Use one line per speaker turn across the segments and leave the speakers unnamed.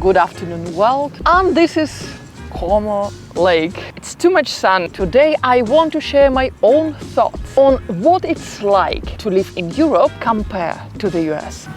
good afternoon world. And this is Como Lake. It's too much sun. Today I want to share my own thoughts on what it's like to live in Europe compared to the US.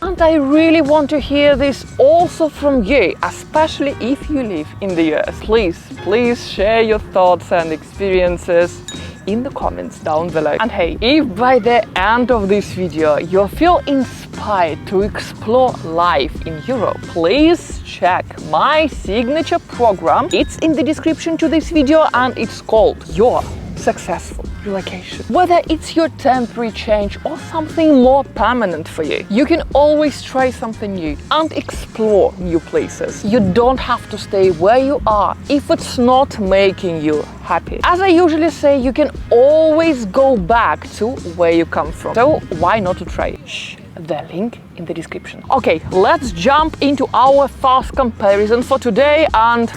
And I really want to hear this also from you, especially if you live in the US. Please share your thoughts and experiences in the comments down below. And hey, if by the end of this video you feel inspired to explore life in Europe, please check my signature program. It's in the description to this video and it's called Your Successful Relocation. Whether it's your temporary change or something more permanent for you, you can always try something new and explore new places. You don't have to stay where you are if it's not making you happy. As I usually say, you can always go back to where you come from. So why not to try? The link in the description. Okay, let's jump into our fast comparison for today and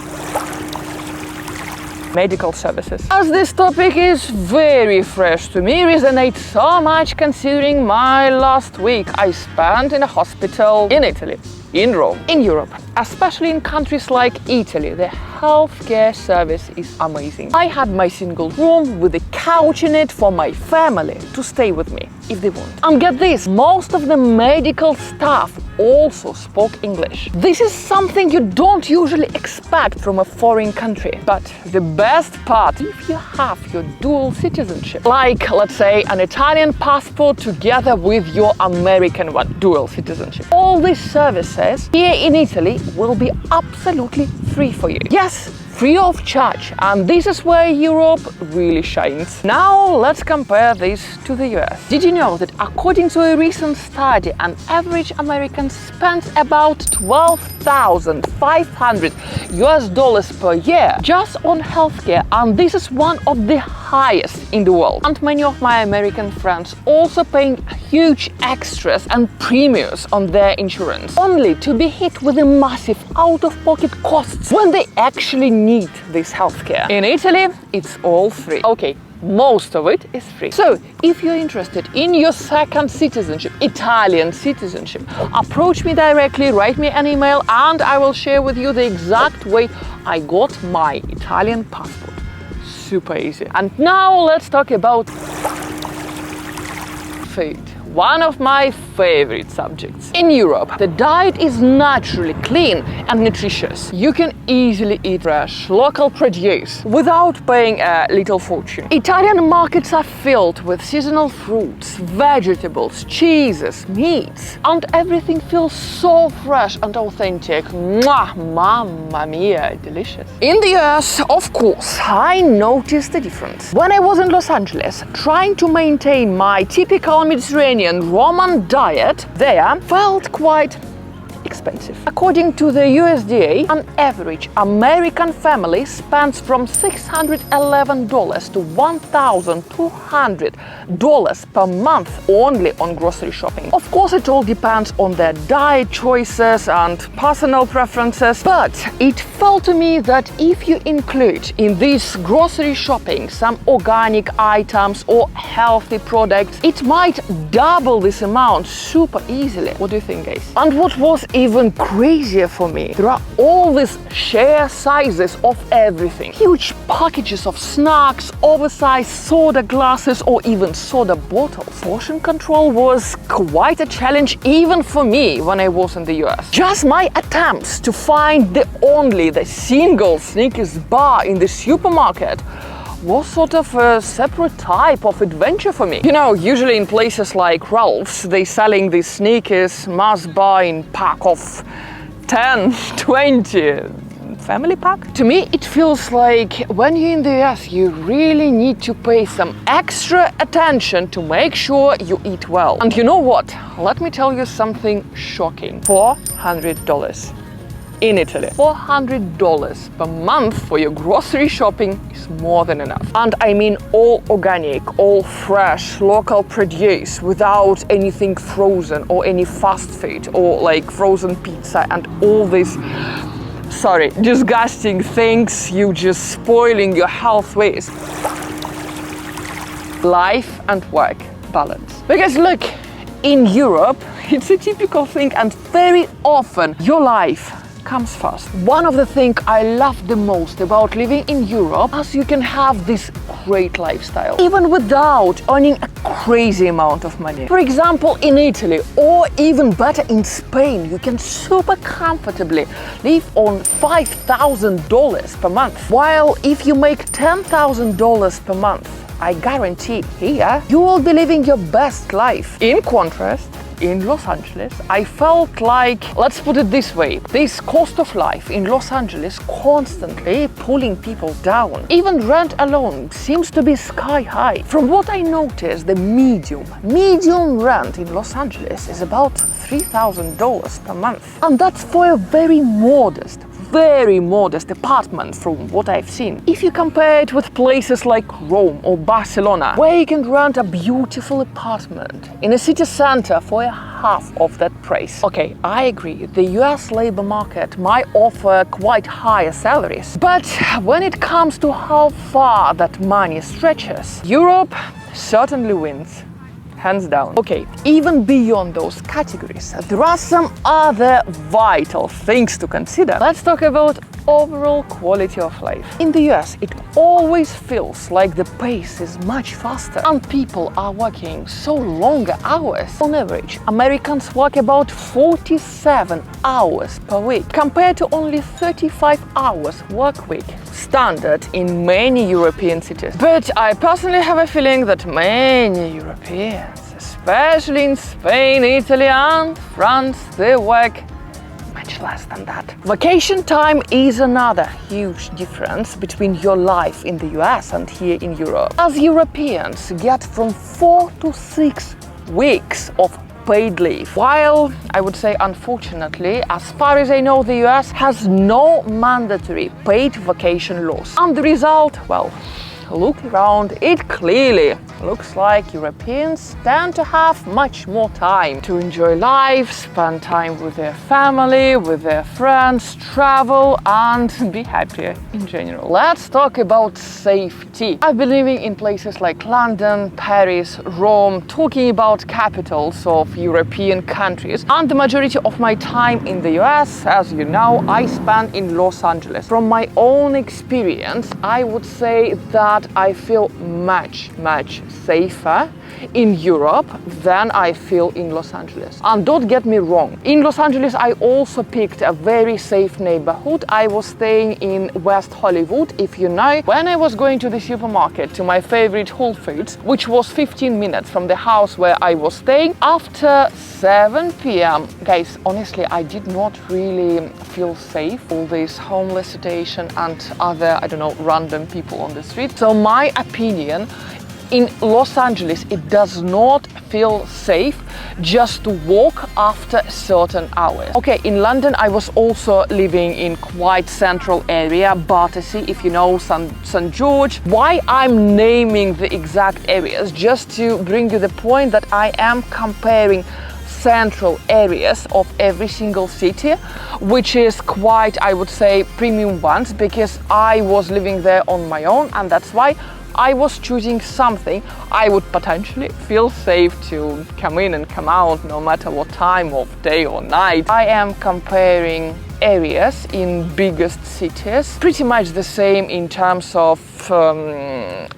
medical services. As this topic is very fresh to me, resonates so much considering my last week I spent in a hospital in Italy, in Rome, in Europe. Especially in countries like Italy, the healthcare service is amazing. I had my single room with a couch in it for my family to stay with me if they want. And get this, most of the medical staff also spoke English. This is something you don't usually expect from a foreign country. But the best part, if you have your dual citizenship, like let's say an Italian passport together with your American one, dual citizenship, all these services here in Italy will be absolutely free for you. Yes, free of charge, and this is where Europe really shines. Now let's compare this to the US. Did you know that according to a recent study, an average American spends about $12,500 per year just on healthcare, and this is one of the highest in the world. And many of my American friends also paying huge extras and premiums on their insurance, only to be hit with a massive out-of-pocket costs when they actually need this healthcare. In Italy, it's all free. Okay, most of it is free. So, if you're interested in your second citizenship, Italian citizenship, approach me directly, write me an email, and I will share with you the exact way I got my Italian passport. Super easy. And now let's talk about food. One of my favorite subjects. In Europe, the diet is naturally clean and nutritious. You can easily eat fresh, local produce without paying a little fortune. Italian markets are filled with seasonal fruits, vegetables, cheeses, meats, and everything feels so fresh and authentic. Mwah, mamma mia, delicious. In the US, of course, I noticed the difference. When I was in Los Angeles, trying to maintain my typical Mediterranean Roman diet there felt quite expensive. According to the USDA, an average American family spends from $611 to $1,200 per month only on grocery shopping. Of course, it all depends on their diet choices and personal preferences, but it felt to me that if you include in this grocery shopping some organic items or healthy products, it might double this amount super easily. What do you think, guys? And what was even crazier for me, there are all these share sizes of everything. Huge packages of snacks, oversized soda glasses, or even soda bottles. Portion control was quite a challenge even for me when I was in the US. Just my attempts to find the single Snickers bar in the supermarket was sort of a separate type of adventure for me. You know, usually in places like Ralph's, they selling these Snickers Mars bar in pack of 10, 20, family pack. To me, it feels like when you're in the US, you really need to pay some extra attention to make sure you eat well. And you know what? Let me tell you something shocking. $400. In Italy, $400 per month for your grocery shopping is more than enough. And I mean all organic, all fresh, local produce, without anything frozen or any fast food or like frozen pizza and all these disgusting things you just spoiling your health with. Life and work balance. Because look, in Europe, it's a typical thing, and very often your life comes first. One of the things I love the most about living in Europe is you can have this great lifestyle even without earning a crazy amount of money. For example, in Italy, or even better in Spain, you can super comfortably live on $5,000 per month. While if you make $10,000 per month, I guarantee here you will be living your best life. In contrast, in Los Angeles, I felt like, let's put it this way, this cost of life in Los Angeles constantly pulling people down. Even rent alone seems to be sky high. From what I noticed, the medium rent in Los Angeles is about $3,000 per month. And that's for a very modest apartment from what I've seen. If you compare it with places like Rome or Barcelona, where you can rent a beautiful apartment in a city center for a half of that price. Okay, I agree, the US labor market might offer quite higher salaries, but when it comes to how far that money stretches, Europe certainly wins. Hands down. Okay, even beyond those categories, there are some other vital things to consider. Let's talk about overall quality of life. In the US, it always feels like the pace is much faster and people are working so longer hours. On average, Americans work about 47 hours per week compared to only 35 hours work week, standard in many European cities. But I personally have a feeling that many Europeans, especially in Spain, Italy and France, they work much less than that. Vacation time is another huge difference between your life in the US and here in Europe. As Europeans get from 4 to 6 weeks of paid leave, while I would say unfortunately, as far as I know, the US has no mandatory paid vacation laws. And the result, well, look around, it clearly looks like Europeans tend to have much more time to enjoy life, spend time with their family, with their friends, travel and be happier in general. Let's talk about safety. I've been living in places like London, Paris, Rome, talking about capitals of European countries, and the majority of my time in the US, as you know, I spent in Los Angeles. From my own experience, I would say that I feel much safer in Europe than I feel in Los Angeles. And don't get me wrong, in Los Angeles I also picked a very safe neighborhood. I was staying in West Hollywood, if you know. When I was going to the supermarket, to my favorite Whole Foods, which was 15 minutes from the house where I was staying, after 7 p.m, guys, honestly, I did not really feel safe. All this homeless situation and other, I don't know, random people on the street. So my opinion, in Los Angeles, it does not feel safe just to walk after certain hours. Okay, in London, I was also living in quite central area, Battersea, if you know, St. George. Why I'm naming the exact areas? Just to bring you the point that I am comparing central areas of every single city, which is quite, I would say, premium ones, because I was living there on my own, and that's why I was choosing something I would potentially feel safe to come in and come out no matter what time of day or night. I am comparing areas in biggest cities, pretty much the same in terms of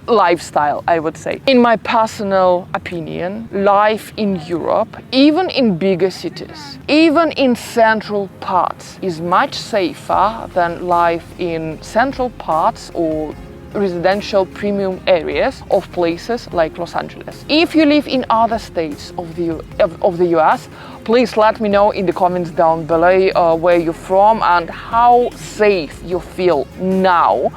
lifestyle, I would say. In my personal opinion, life in Europe, even in bigger cities, even in central parts, is much safer than life in central parts or residential premium areas of places like Los Angeles. If you live in other states of the US, please let me know in the comments down below where you're from and how safe you feel now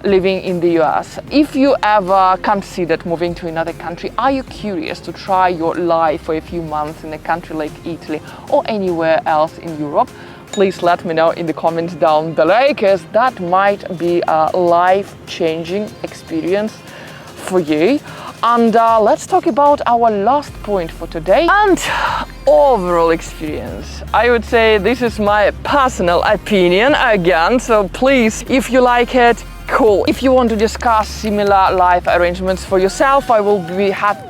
living in the US. If you ever considered moving to another country, are you curious to try your life for a few months in a country like Italy or anywhere else in Europe? Please let me know in the comments down below, because that might be a life-changing experience for you. And let's talk about our last point for today, and overall experience. I would say this is my personal opinion again, so please, if you like it, cool. If you want to discuss similar life arrangements for yourself, I will be happy.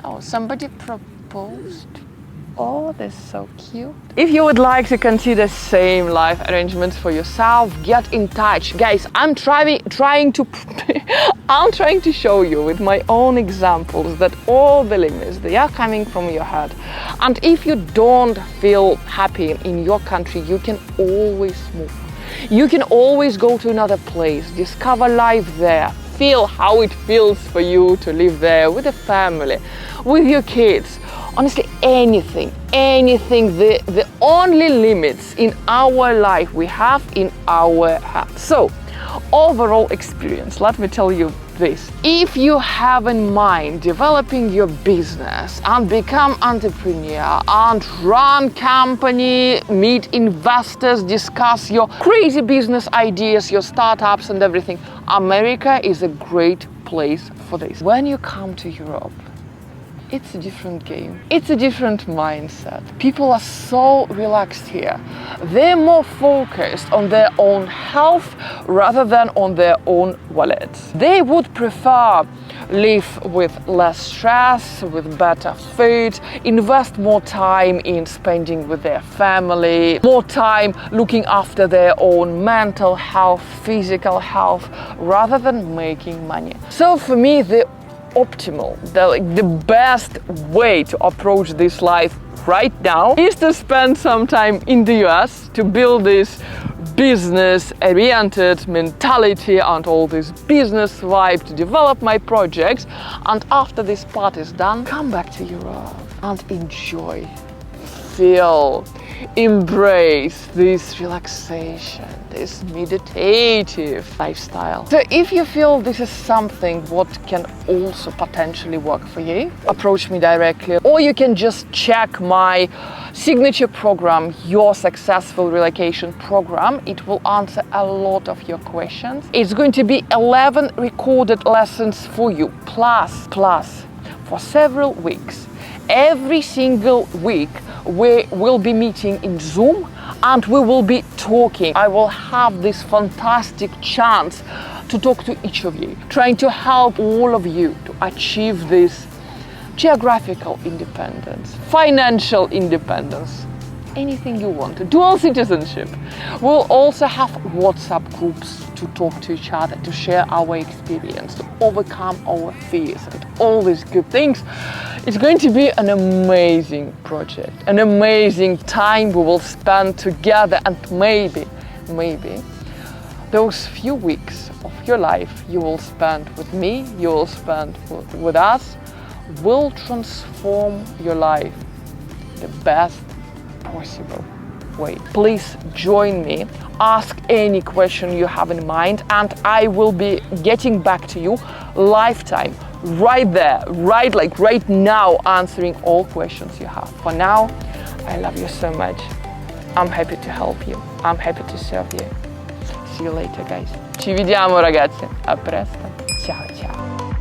Oh, somebody proposed. Oh, that's so cute. If you would like to consider same life arrangements for yourself, get in touch. Guys, I'm trying to show you with my own examples that all the limits, they are coming from your head. And if you don't feel happy in your country, you can always move. You can always go to another place, discover life there, feel how it feels for you to live there with a family, with your kids. Honestly, anything, the only limits in our life we have in our hands. So, overall experience, let me tell you this. If you have in mind developing your business and become entrepreneur and run company, meet investors, discuss your crazy business ideas, your startups and everything, America is a great place for this. When you come to Europe, it's a different game. It's a different mindset. People are so relaxed here. They're more focused on their own health rather than on their own wallets. They would prefer live with less stress, with better food, invest more time in spending with their family, more time looking after their own mental health, physical health, rather than making money. So for me, the the best way to approach this life right now is to spend some time in the US to build this business-oriented mentality and all this business vibe to develop my projects. And after this part is done, come back to Europe and enjoy, feel, embrace this relaxation, this meditative lifestyle. So if you feel this is something what can also potentially work for you, approach me directly, or you can just check my signature program, Your Successful Relocation Program. It will answer a lot of your questions. It's going to be 11 recorded lessons for you, plus for several weeks. Every single week we will be meeting in Zoom and we will be talking. I will have this fantastic chance to talk to each of you, trying to help all of you to achieve this geographical independence, financial independence, anything you want, dual citizenship. We'll also have WhatsApp groups to talk to each other, to share our experience, to overcome our fears and all these good things. It's going to be an amazing project, an amazing time we will spend together, and maybe those few weeks of your life you will spend with me, you will spend with us, will transform your life the best possible way. Please join me, ask any question you have in mind, and I will be getting back to you lifetime, right there, right now, answering all questions you have. For now, I love you so much. I'm happy to help you. I'm happy to serve you. See you later, guys. Ci vediamo, ragazzi. A presto. Ciao, ciao.